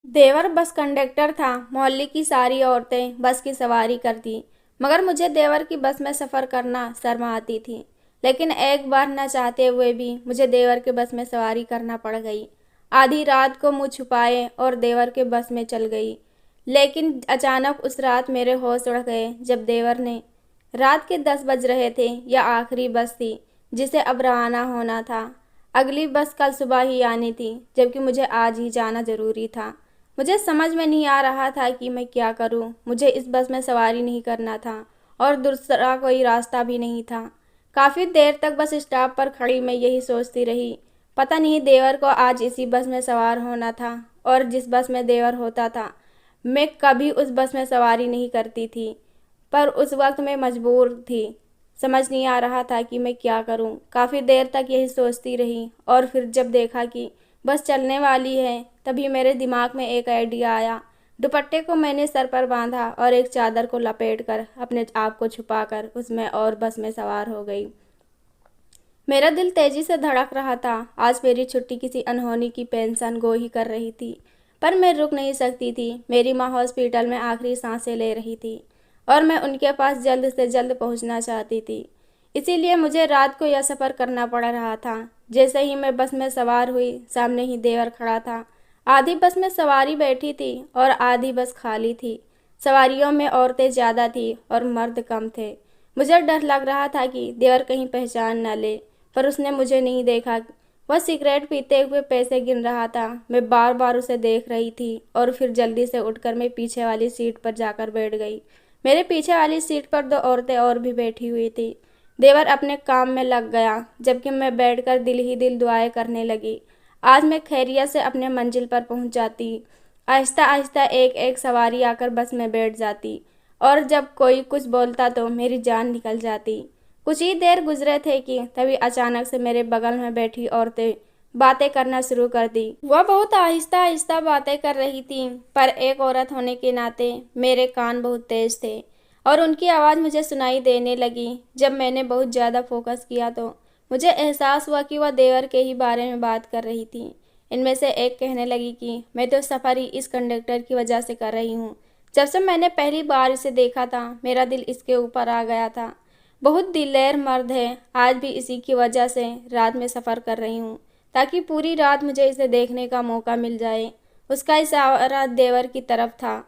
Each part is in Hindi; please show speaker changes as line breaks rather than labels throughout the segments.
देवर बस कंडक्टर था। मोहल्ले की सारी औरतें बस की सवारी करती, मगर मुझे देवर की बस में सफ़र करना शर्म आती थी। लेकिन एक बार न चाहते हुए भी मुझे देवर के बस में सवारी करना पड़ गई। आधी रात को मुँह छुपाए और देवर के बस में चल गई। लेकिन अचानक उस रात मेरे होश उड़ गए जब देवर ने, रात के 10 बज रहे थे, यह आखिरी बस थी जिसे अब रवाना होना था। अगली बस कल सुबह ही आनी थी, जबकि मुझे आज ही जाना ज़रूरी था। मुझे समझ में नहीं आ रहा था कि मैं क्या करूं। मुझे इस बस में सवारी नहीं करना था और दूसरा कोई रास्ता भी नहीं था। काफ़ी देर तक बस स्टॉप पर खड़ी मैं यही सोचती रही। पता नहीं देवर को आज इसी बस में सवार होना था, और जिस बस में देवर होता था मैं कभी उस बस में सवारी नहीं करती थी। पर उस वक्त मैं मजबूर थी। समझ नहीं आ रहा था कि मैं क्या करूं। काफ़ी देर तक यही सोचती रही, और फिर जब देखा कि बस चलने वाली है, तभी मेरे दिमाग में एक आइडिया आया। दुपट्टे को मैंने सर पर बांधा और एक चादर को लपेटकर अपने आप को छुपाकर उसमें और बस में सवार हो गई। मेरा दिल तेजी से धड़क रहा था। आज मेरी छुट्टी किसी अनहोनी की पेंशन गोई कर रही थी, पर मैं रुक नहीं सकती थी। मेरी माँ हॉस्पिटल में आखिरी सांसें ले रही थी और मैं उनके पास जल्द से जल्द पहुंचना चाहती थी। इसीलिए मुझे रात को यह सफ़र करना पड़ रहा था। जैसे ही मैं बस में सवार हुई, सामने ही देवर खड़ा था। आधी बस में सवारी बैठी थी और आधी बस खाली थी। सवारियों में औरतें ज़्यादा थी और मर्द कम थे। मुझे डर लग रहा था कि देवर कहीं पहचान न ले, पर उसने मुझे नहीं देखा। वह सिगरेट पीते हुए पैसे गिन रहा था। मैं बार बार उसे देख रही थी और फिर जल्दी से उठकर मैं पीछे वाली सीट पर जाकर बैठ गई। मेरे पीछे वाली सीट पर 2 औरतें और भी बैठी हुई थी। देवर अपने काम में लग गया, जबकि मैं बैठकर दिल ही दिल दुआएं करने लगी। आज मैं खैरियत से अपने मंजिल पर पहुंच जाती। आहिस्ता आहिस्ता एक एक सवारी आकर बस में बैठ जाती, और जब कोई कुछ बोलता तो मेरी जान निकल जाती। कुछ ही देर गुजरे थे कि तभी अचानक से मेरे बगल में बैठी औरतें बातें करना शुरू कर दी। वह बहुत आहिस्ता आहिस्ता बातें कर रही थी, पर एक औरत होने के नाते मेरे कान बहुत तेज थे और उनकी आवाज़ मुझे सुनाई देने लगी। जब मैंने बहुत ज़्यादा फोकस किया तो मुझे एहसास हुआ कि वह देवर के ही बारे में बात कर रही थी। इनमें से एक कहने लगी कि मैं तो सफ़र ही इस कंडक्टर की वजह से कर रही हूँ। जब से मैंने पहली बार इसे देखा था, मेरा दिल इसके ऊपर आ गया था। बहुत दिलेर मर्द है। आज भी इसी की वजह से रात में सफ़र कर रही हूँ, ताकि पूरी रात मुझे इसे देखने का मौका मिल जाए। उसका इशारा देवर की तरफ था,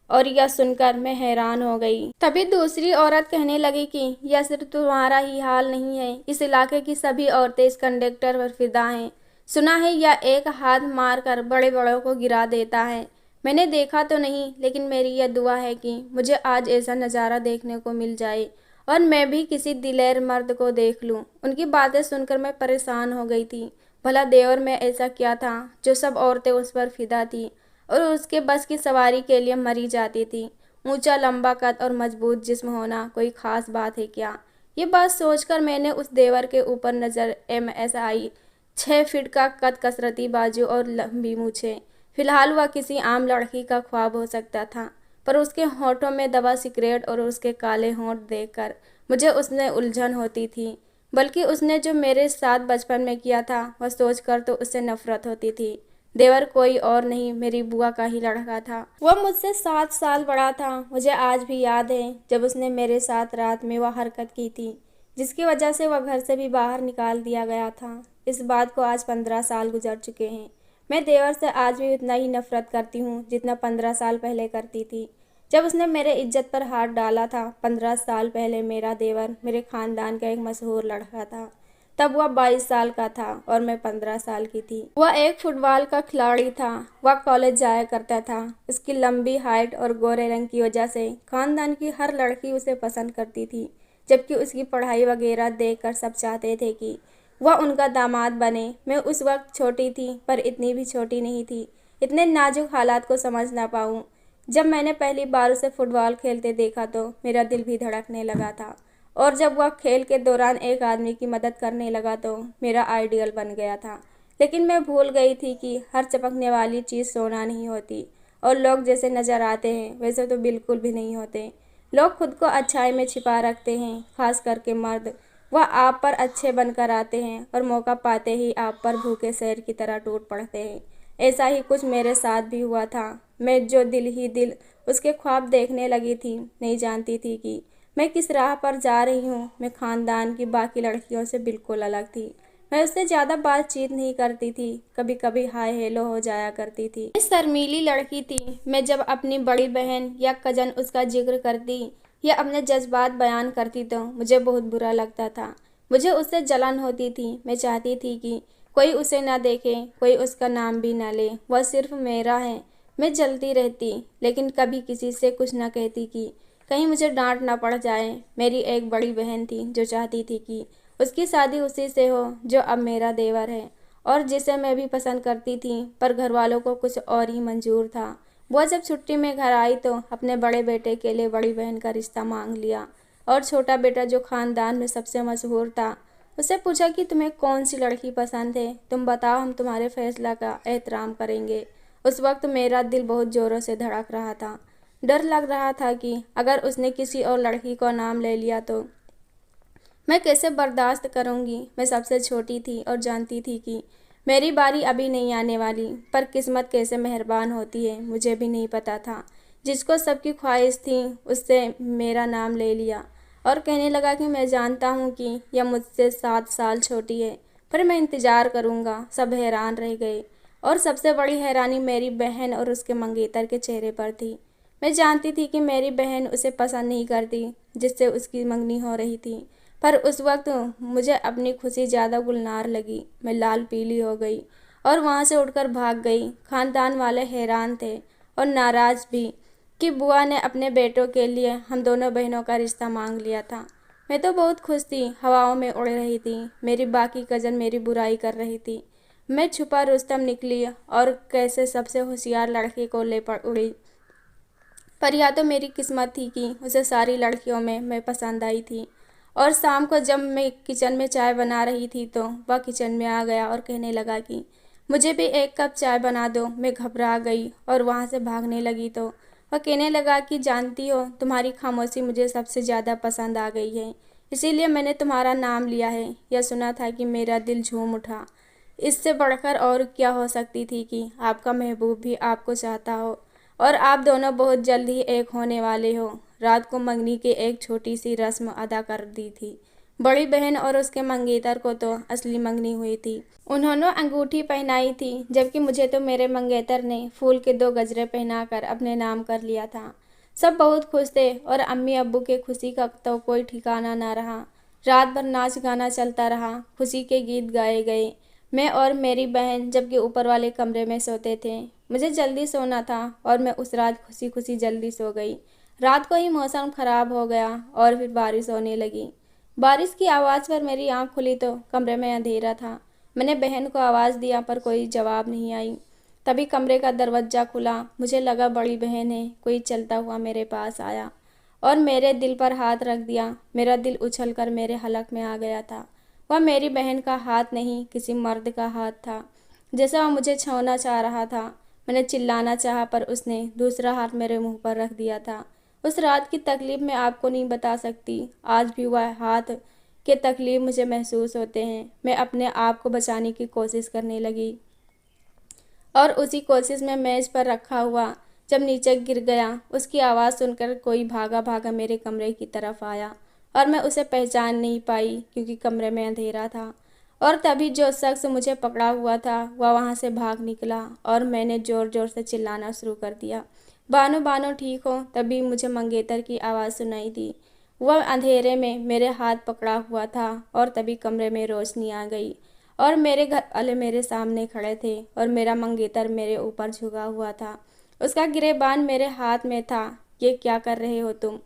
और यह सुनकर मैं हैरान हो गई। तभी दूसरी औरत कहने लगी कि यह सिर्फ तुम्हारा ही हाल नहीं है, इस इलाके की सभी औरतें इस कंडक्टर पर फिदा हैं। सुना है यह एक हाथ मारकर बड़े बड़ों को गिरा देता है। मैंने देखा तो नहीं, लेकिन मेरी यह दुआ है कि मुझे आज ऐसा नज़ारा देखने को मिल जाए और मैं भी किसी दिलेर मर्द को देख लूं। उनकी बातें सुनकर मैं परेशान हो गई थी। भला देवर में ऐसा क्या था जो सब औरतें उस पर फिदा थी और उसके बस की सवारी के लिए मरी जाती थी। ऊंचा लंबा कद और मजबूत जिस्म होना कोई खास बात है क्या? ये बात सोचकर मैंने उस देवर के ऊपर नज़र MSI 6 फीट का कद, कसरती बाजू और लंबी मूछें। फिलहाल वह किसी आम लड़की का ख्वाब हो सकता था, पर उसके होठों में दबा सिगरेट और उसके काले होंठ देखकर मुझे उसमें उलझन होती थी। बल्कि उसने जो मेरे साथ बचपन में किया था, वह सोचकर तो उससे नफरत होती थी। देवर कोई और नहीं, मेरी बुआ का ही लड़का था। वह मुझसे 7 साल बड़ा था। मुझे आज भी याद है जब उसने मेरे साथ रात में वह हरकत की थी, जिसकी वजह से वह घर से भी बाहर निकाल दिया गया था। इस बात को आज 15 साल गुजर चुके हैं। मैं देवर से आज भी उतना ही नफरत करती हूँ जितना 15 साल पहले करती थी, जब उसने मेरे इज्जत पर हाथ डाला था। 15 साल पहले मेरा देवर मेरे खानदान का एक मशहूर लड़का था। तब वह 22 साल का था और मैं 15 साल की थी। वह एक फुटबॉल का खिलाड़ी था। वह कॉलेज जाया करता था। उसकी लंबी हाइट और गोरे रंग की वजह से खानदान की हर लड़की उसे पसंद करती थी, जबकि उसकी पढ़ाई वगैरह देखकर सब चाहते थे कि वह उनका दामाद बने। मैं उस वक्त छोटी थी, पर इतनी भी छोटी नहीं थी इतने नाजुक हालात को समझ ना पाऊँ। जब मैंने पहली बार उसे फुटबॉल खेलते देखा तो मेरा दिल भी धड़कने लगा था, और जब वह खेल के दौरान एक आदमी की मदद करने लगा तो मेरा आइडियल बन गया था। लेकिन मैं भूल गई थी कि हर चमकने वाली चीज़ सोना नहीं होती, और लोग जैसे नज़र आते हैं वैसे तो बिल्कुल भी नहीं होते। लोग खुद को अच्छाई में छिपा रखते हैं, खास करके मर्द। वह आप पर अच्छे बनकर आते हैं और मौका पाते ही आप पर भूखे शेर की तरह टूट पड़ते हैं। ऐसा ही कुछ मेरे साथ भी हुआ था। मैं जो दिल ही दिल उसके ख्वाब देखने लगी थी, नहीं जानती थी कि मैं किस राह पर जा रही हूँ। मैं खानदान की बाकी लड़कियों से बिल्कुल अलग थी। मैं उससे ज़्यादा बातचीत नहीं करती थी, कभी कभी हाय हेलो हो जाया करती थी। मैं शर्मीली लड़की थी। मैं जब अपनी बड़ी बहन या कजन उसका जिक्र करती या अपने जज्बात बयान करती तो मुझे बहुत बुरा लगता था। मुझे उससे जलन होती थी। मैं चाहती थी कि कोई उसे ना देखे, कोई उसका नाम भी ना ले, वह सिर्फ मेरा है। मैं जलती रहती, लेकिन कभी किसी से कुछ ना कहती कि कहीं मुझे डांट ना पड़ जाए। मेरी एक बड़ी बहन थी जो चाहती थी कि उसकी शादी उसी से हो जो अब मेरा देवर है और जिसे मैं भी पसंद करती थी, पर घर वालों को कुछ और ही मंजूर था। वो जब छुट्टी में घर आई तो अपने बड़े बेटे के लिए बड़ी बहन का रिश्ता मांग लिया और छोटा बेटा जो खानदान में सबसे मशहूर था, उससे पूछा कि तुम्हें कौन सी लड़की पसंद है, तुम बताओ, हम तुम्हारे फैसला का एहतराम करेंगे। उस वक्त मेरा दिल बहुत ज़ोरों से धड़क रहा था। डर लग रहा था कि अगर उसने किसी और लड़की को नाम ले लिया तो मैं कैसे बर्दाश्त करूंगी। मैं सबसे छोटी थी और जानती थी कि मेरी बारी अभी नहीं आने वाली, पर किस्मत कैसे मेहरबान होती है मुझे भी नहीं पता था। जिसको सबकी ख्वाहिश थी उससे मेरा नाम ले लिया और कहने लगा कि मैं जानता हूँ कि यह मुझसे 7 साल छोटी है, पर मैं इंतज़ार करूँगा। सब हैरान रह गए और सबसे बड़ी हैरानी मेरी बहन और उसके मंगेतर के चेहरे पर थी। मैं जानती थी कि मेरी बहन उसे पसंद नहीं करती जिससे उसकी मंगनी हो रही थी, पर उस वक्त मुझे अपनी खुशी ज़्यादा गुलनार लगी। मैं लाल पीली हो गई और वहाँ से उठकर भाग गई। खानदान वाले हैरान थे और नाराज़ भी कि बुआ ने अपने बेटों के लिए हम दोनों बहनों का रिश्ता मांग लिया था। मैं तो बहुत खुश थी, हवाओं में उड़ रही थी। मेरी बाकी कज़न मेरी बुराई कर रही थी। मैं छुपा रुस्तम निकली और कैसे सबसे होशियार लड़के को ले पड़ उड़ी। पर या तो मेरी किस्मत थी कि उसे सारी लड़कियों में मैं पसंद आई थी। और शाम को जब मैं किचन में चाय बना रही थी तो वह किचन में आ गया और कहने लगा कि मुझे भी एक कप चाय बना दो। मैं घबरा गई और वहाँ से भागने लगी तो वह कहने लगा कि जानती हो, तुम्हारी खामोशी मुझे सबसे ज़्यादा पसंद आ गई है, इसीलिए मैंने तुम्हारा नाम लिया है। यह सुना था कि मेरा दिल झूम उठा। इससे बढ़कर और क्या हो सकती थी कि आपका महबूब भी आपको चाहता हो और आप दोनों बहुत जल्द ही एक होने वाले हो। रात को मंगनी की एक छोटी सी रस्म अदा कर दी थी। बड़ी बहन और उसके मंगेतर को तो असली मंगनी हुई थी। उन्होंने अंगूठी पहनाई थी, जबकि मुझे तो मेरे मंगेतर ने फूल के 2 गजरे पहनाकर अपने नाम कर लिया था। सब बहुत खुश थे और अम्मी अब्बू के खुशी का तो कोई ठिकाना ना रहा। रात भर नाच गाना चलता रहा, खुशी के गीत गाए गए। मैं और मेरी बहन जबकि ऊपर वाले कमरे में सोते थे। मुझे जल्दी सोना था और मैं उस रात खुशी खुशी जल्दी सो गई। रात को ही मौसम खराब हो गया और फिर बारिश होने लगी। बारिश की आवाज़ पर मेरी आंख खुली तो कमरे में अंधेरा था। मैंने बहन को आवाज़ दिया पर कोई जवाब नहीं आई। तभी कमरे का दरवाज़ा खुला। मुझे लगा बड़ी बहन है। कोई चलता हुआ मेरे पास आया और मेरे दिल पर हाथ रख दिया। मेरा दिल उछलकर मेरे हलक में आ गया था। वह मेरी बहन का हाथ नहीं, किसी मर्द का हाथ था, जैसा वह मुझे छूना चाह रहा था। मैंने चिल्लाना चाहा पर उसने दूसरा हाथ मेरे मुंह पर रख दिया था। उस रात की तकलीफ़ मैं आपको नहीं बता सकती। आज भी वह हाथ के तकलीफ़ मुझे महसूस होते हैं। मैं अपने आप को बचाने की कोशिश करने लगी और उसी कोशिश में मेज़ पर रखा हुआ जब नीचे गिर गया, उसकी आवाज़ सुनकर कोई भागा भागा मेरे कमरे की तरफ आया और मैं उसे पहचान नहीं पाई क्योंकि कमरे में अंधेरा था। और तभी जो शख्स मुझे पकड़ा हुआ था वह वहाँ से भाग निकला और मैंने ज़ोर ज़ोर से चिल्लाना शुरू कर दिया, बानो बानो ठीक हो। तभी मुझे मंगेतर की आवाज़ सुनाई दी। वह अंधेरे में मेरे हाथ पकड़ा हुआ था और तभी कमरे में रोशनी आ गई और मेरे घर वाले मेरे सामने खड़े थे और मेरा मंगेतर मेरे ऊपर झुका हुआ था। उसका गिरेबान मेरे हाथ में था। ये क्या कर रहे हो तुम?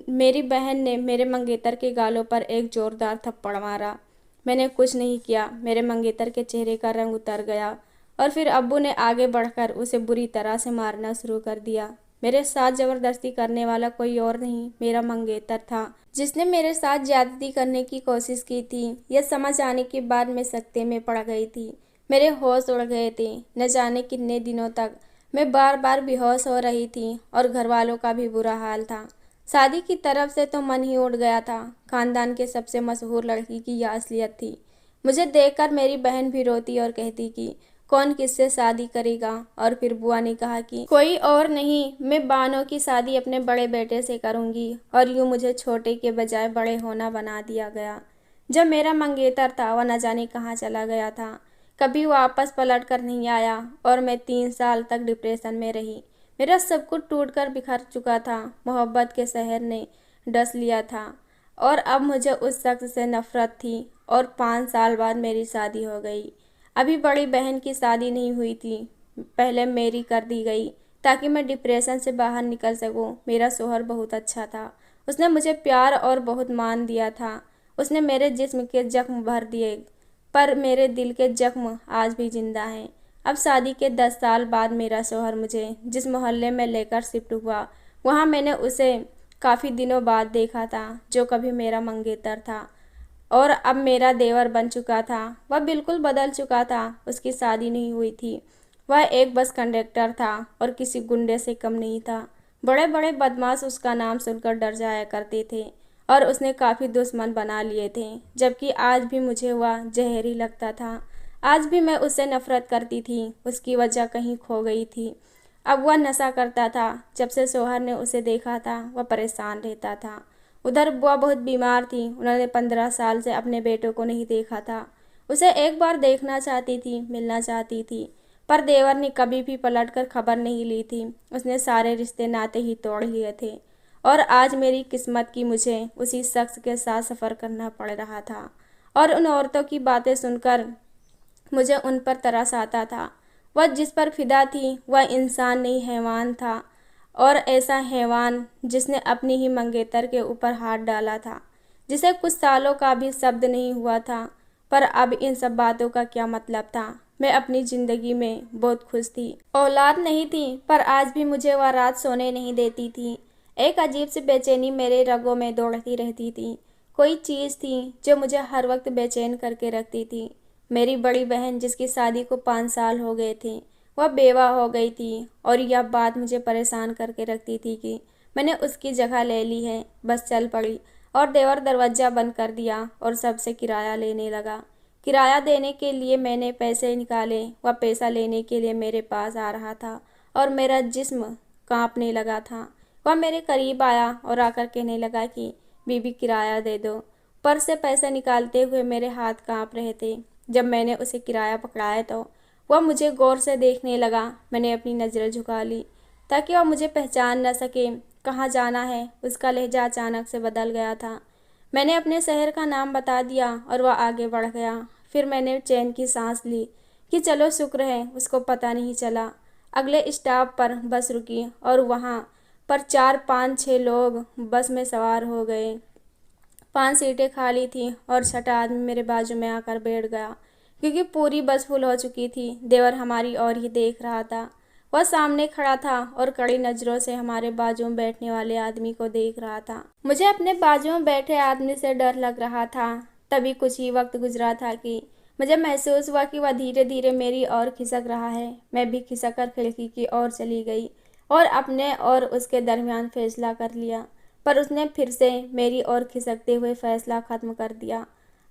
मेरी बहन ने मेरे मंगेतर के गालों पर एक जोरदार थप्पड़ मारा। मैंने कुछ नहीं किया। मेरे मंगेतर के चेहरे का रंग उतर गया और फिर अब्बू ने आगे बढ़कर उसे बुरी तरह से मारना शुरू कर दिया। मेरे साथ ज़बरदस्ती करने वाला कोई और नहीं, मेरा मंगेतर था, जिसने मेरे साथ ज्यादती करने की कोशिश की थी। यह समझ आने के बाद मैं सकते में पड़ गई थी। मेरे होश उड़ गए थे। न जाने कितने दिनों तक मैं बार बार बेहोश हो रही थी और घर वालों का भी बुरा हाल था। शादी की तरफ से तो मन ही उड़ गया था। खानदान के सबसे मशहूर लड़की की यह असलियत थी। मुझे देखकर मेरी बहन भी रोती और कहती कि कौन किससे शादी करेगा। और फिर बुआ ने कहा कि कोई और नहीं, मैं बानो की शादी अपने बड़े बेटे से करूंगी। और यूं मुझे छोटे के बजाय बड़े होना बना दिया गया। जब मेरा मंगेतर था वह न जाने कहाँ चला गया था, कभी वापस पलट कर नहीं आया और मैं 3 साल तक डिप्रेशन में रही। मेरा सब कुछ टूट कर बिखर चुका था, मोहब्बत के शहर ने डस लिया था और अब मुझे उस शख्स से नफरत थी। और 5 साल बाद मेरी शादी हो गई। अभी बड़ी बहन की शादी नहीं हुई थी, पहले मेरी कर दी गई ताकि मैं डिप्रेशन से बाहर निकल सकूं। मेरा शोहर बहुत अच्छा था, उसने मुझे प्यार और बहुत मान दिया था। उसने मेरे जिस्म के जख्म भर दिए, पर मेरे दिल के जख्म आज भी जिंदा हैं। अब शादी के 10 साल बाद मेरा शोहर मुझे जिस मोहल्ले में लेकर शिफ्ट हुआ, वहाँ मैंने उसे काफ़ी दिनों बाद देखा था, जो कभी मेरा मंगेतर था और अब मेरा देवर बन चुका था। वह बिल्कुल बदल चुका था, उसकी शादी नहीं हुई थी। वह एक बस कंडक्टर था और किसी गुंडे से कम नहीं था। बड़े बड़े बदमाश उसका नाम सुनकर डर जाया करते थे और उसने काफ़ी दुश्मन बना लिए थे, जबकि आज भी मुझे वह जहरी लगता था। आज भी मैं उससे नफरत करती थी, उसकी वजह कहीं खो गई थी। अब वह नशा करता था। जब से सोहर ने उसे देखा था वह परेशान रहता था। उधर बुआ बहुत बीमार थी, उन्होंने 15 साल से अपने बेटों को नहीं देखा था। उसे एक बार देखना चाहती थी, मिलना चाहती थी, पर देवर ने कभी भी पलट कर खबर नहीं ली थी। उसने सारे रिश्ते नाते ही तोड़ लिए थे और आज मेरी किस्मत की मुझे उसी शख्स के साथ सफ़र करना पड़ रहा था। और उन औरतों की बातें सुनकर मुझे उन पर तरस आता था। वह जिस पर फिदा थी वह इंसान नहीं हैवान था, और ऐसा हैवान जिसने अपनी ही मंगेतर के ऊपर हाथ डाला था, जिसे कुछ सालों का भी शब्द नहीं हुआ था। पर अब इन सब बातों का क्या मतलब था। मैं अपनी ज़िंदगी में बहुत खुश थी। औलाद नहीं थी, पर आज भी मुझे वह रात सोने नहीं देती थी। एक अजीब सी बेचैनी मेरे रगों में दौड़ती रहती थी। कोई चीज़ थी जो मुझे हर वक्त बेचैन करके रखती थी। मेरी बड़ी बहन, जिसकी शादी को 5 साल हो गए थे, वह बेवा हो गई थी और यह बात मुझे परेशान करके रखती थी कि मैंने उसकी जगह ले ली है। बस चल पड़ी और देवर दरवाज़ा बंद कर दिया और सबसे किराया लेने लगा। किराया देने के लिए मैंने पैसे निकाले, वह पैसा लेने के लिए मेरे पास आ रहा था और मेरा जिस्म कांपने लगा था। वह मेरे करीब आया और आकर कहने लगा कि बीबी किराया दे दो। पर्स से पैसे निकालते हुए मेरे हाथ कांप रहे थे। जब मैंने उसे किराया पकड़ाया तो वह मुझे गौर से देखने लगा। मैंने अपनी नज़रें झुका ली ताकि वह मुझे पहचान न सके। कहाँ जाना है, उसका लहजा अचानक से बदल गया था। मैंने अपने शहर का नाम बता दिया और वह आगे बढ़ गया। फिर मैंने चैन की सांस ली कि चलो शुक्र है उसको पता नहीं चला। अगले स्टॉप पर बस रुकी और वहाँ पर 4-5-6 लोग बस में सवार हो गए। 5 सीटें खाली थीं और छठा आदमी मेरे बाजू में आकर बैठ गया, क्योंकि पूरी बस फुल हो चुकी थी। देवर हमारी ओर ही देख रहा था। वह सामने खड़ा था और कड़ी नज़रों से हमारे बाजू में बैठने वाले आदमी को देख रहा था। मुझे अपने बाजू में बैठे आदमी से डर लग रहा था। तभी कुछ ही वक्त गुजरा था कि मुझे महसूस हुआ कि वह धीरे धीरे मेरी ओर खिसक रहा है। मैं भी खिसक कर खिड़की की ओर चली गई और अपने और उसके दरमियान फैसला कर लिया, पर उसने फिर से मेरी ओर खिसकते हुए फैसला ख़त्म कर दिया।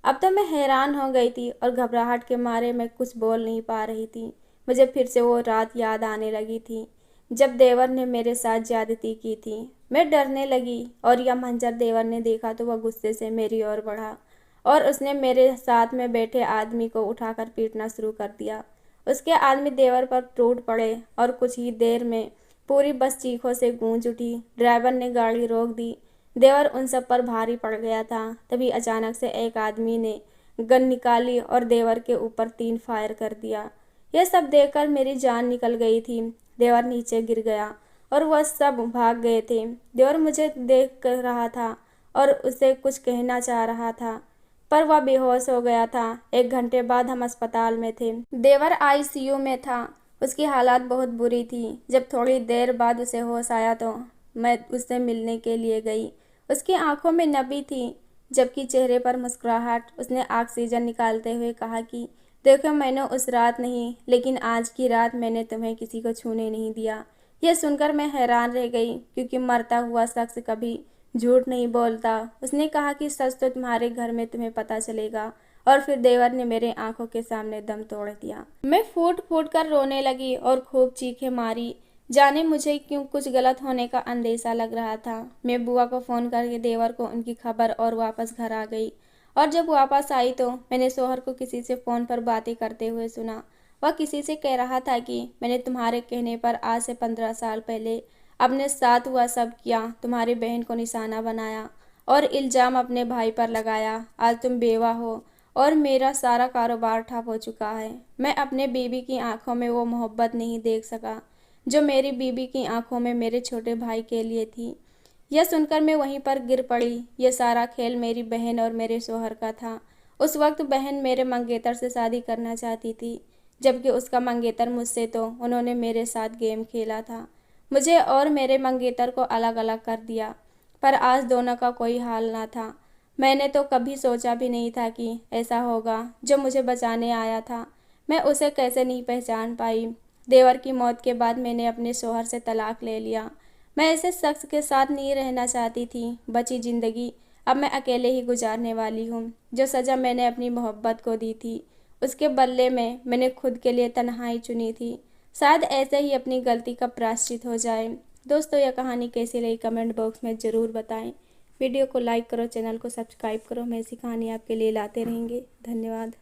अब तो मैं हैरान हो गई थी और घबराहट के मारे मैं कुछ बोल नहीं पा रही थी। मुझे फिर से वो रात याद आने लगी थी जब देवर ने मेरे साथ ज्यादती की थी। मैं डरने लगी और यह मंजर देवर ने देखा तो वह गुस्से से मेरी ओर बढ़ा और उसने मेरे साथ में बैठे आदमी को उठाकर पीटना शुरू कर दिया। उसके आदमी देवर पर टूट पड़े और कुछ ही देर में पूरी बस चीखों से गूंज उठी। ड्राइवर ने गाड़ी रोक दी। देवर उन सब पर भारी पड़ गया था। तभी अचानक से एक आदमी ने गन निकाली और देवर के ऊपर 3 फायर कर दिया। यह सब देखकर मेरी जान निकल गई थी। देवर नीचे गिर गया और वह सब भाग गए थे। देवर मुझे देख कर रहा था और उसे कुछ कहना चाह रहा था, पर वह बेहोश हो गया था। 1 घंटे बाद हम अस्पताल में थे। देवर आईसीयू में था। उसकी हालत बहुत बुरी थी। जब थोड़ी देर बाद उसे होश आया तो मैं उससे मिलने के लिए गई। उसकी आंखों में नमी थी, जबकि चेहरे पर मुस्कुराहट। उसने ऑक्सीजन निकालते हुए कहा कि देखो, मैंने उस रात नहीं, लेकिन आज की रात मैंने तुम्हें किसी को छूने नहीं दिया। यह सुनकर मैं हैरान रह गई, क्योंकि मरता हुआ शख्स कभी झूठ नहीं बोलता। उसने कहा कि सच तो तुम्हारे घर में तुम्हें पता चलेगा और फिर देवर ने मेरे आंखों के सामने दम तोड़ दिया। मैं फूट फूट कर रोने लगी और खूब चीखें मारी। जाने मुझे क्यों कुछ गलत होने का अंदेशा लग रहा था। मैं बुआ को फ़ोन करके देवर को उनकी खबर और वापस घर आ गई। और जब वापस आई तो मैंने शोहर को किसी से फ़ोन पर बातें करते हुए सुना। वह किसी से कह रहा था कि मैंने तुम्हारे कहने पर आज से 15 साल पहले अपने साथ हुआ सब किया, तुम्हारी बहन को निशाना बनाया और इल्ज़ाम अपने भाई पर लगाया। आज तुम बेवा हो और मेरा सारा कारोबार ठप हो चुका है। मैं अपने बीवी की आंखों में वो मोहब्बत नहीं देख सका जो मेरी बीवी की आंखों में मेरे छोटे भाई के लिए थी। यह सुनकर मैं वहीं पर गिर पड़ी। यह सारा खेल मेरी बहन और मेरे शोहर का था। उस वक्त बहन मेरे मंगेतर से शादी करना चाहती थी, जबकि उसका मंगेतर मुझसे तो उन्होंने मेरे साथ गेम खेला था। मुझे और मेरे मंगेतर को अलग अलग कर दिया, पर आज दोनों का कोई हाल ना था। मैंने तो कभी सोचा भी नहीं था कि ऐसा होगा। जो मुझे बचाने आया था, मैं उसे कैसे नहीं पहचान पाई। देवर की मौत के बाद मैंने अपने शोहर से तलाक ले लिया। मैं ऐसे शख्स के साथ नहीं रहना चाहती थी। बची ज़िंदगी अब मैं अकेले ही गुजारने वाली हूँ। जो सज़ा मैंने अपनी मोहब्बत को दी थी, उसके बदले में मैंने खुद के लिए तन्हाई चुनी थी। शायद ऐसे ही अपनी गलती का प्रायश्चित हो जाए। दोस्तों, यह कहानी कैसी रही कमेंट बॉक्स में ज़रूर बताएं। वीडियो को लाइक करो, चैनल को सब्सक्राइब करो। मैं ऐसी कहानी आपके लिए लाते रहेंगे। धन्यवाद।